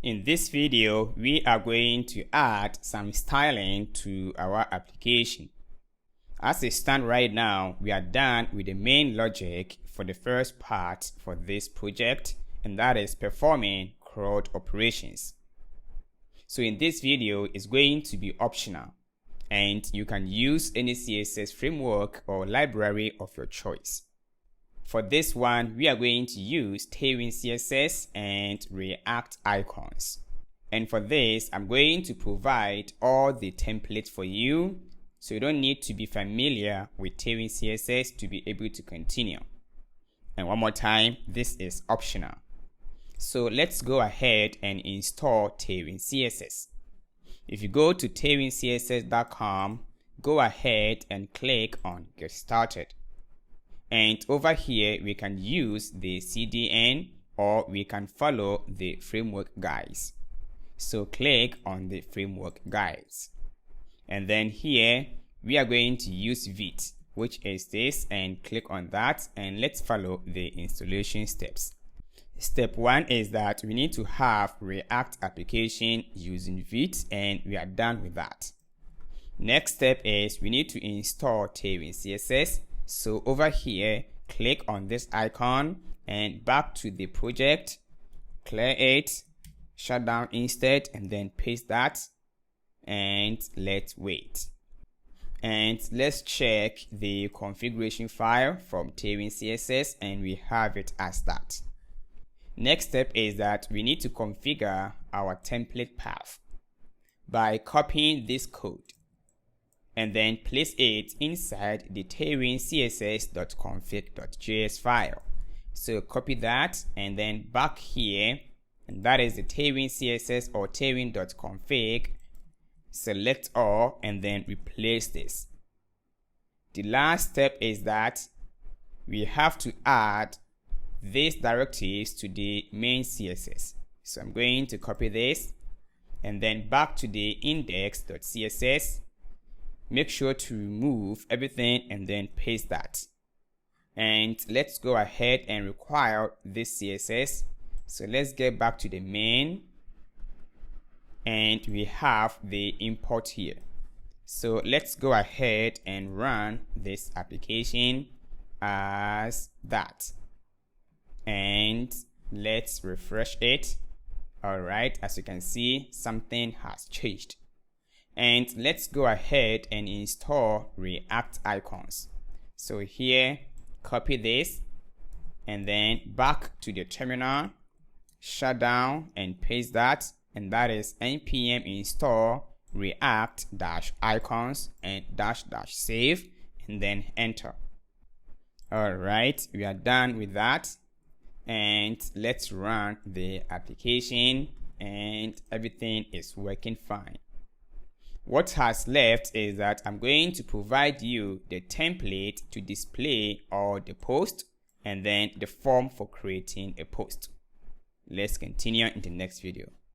In this video, we are going to add some styling to our application. As it stands right now, we are done with the main logic for the first part for this project, and that is performing CRUD operations. So in this video, it's going to be optional, and you can use any CSS framework or library of your choice. For this one, we are going to use Tailwindcss and React icons. And for this, I'm going to provide all the templates for you, so you don't need to be familiar with Tailwindcss to be able to continue. And one more time, this is optional. So let's go ahead and install Tailwindcss. If you go to tailwindcss.com, go ahead and click on Get Started. And over here, we can use the CDN or we can follow the framework guides. So click on the framework guides. And then here, we are going to use Vite, which is this, and click on that. And let's follow the installation steps. Step 1 is that we need to have React application using Vite, and we are done with that. Next step is we need to install Tailwindcss. So over here, click on this icon and back to the project, clear it, shut down instead, and then paste that, and let's wait. And let's check the configuration file from Tailwindcss, and we have it as that. Next step is that we need to configure our template path by copying this code and then place it inside the tailwindcss.config.js file. So copy that and then back here, and that is the tailwindcss or tailwind.config. Select all and then replace this. The last step is that we have to add these directives to the main CSS. So I'm going to copy this and then back to the index.css. Make sure to remove everything and then paste that. And let's go ahead and require this CSS. So let's get back to the main. And we have the import here. So let's go ahead and run this application as that. And let's refresh it. All right, as you can see, something has changed. And let's go ahead and install React icons. So here, copy this and then back to the terminal, shut down and paste that. And that is npm install react-icons and --save and then enter. All right, we are done with that. And let's run the application and everything is working fine. What has left is that I'm going to provide you the template to display all the posts and then the form for creating a post. Let's continue in the next video.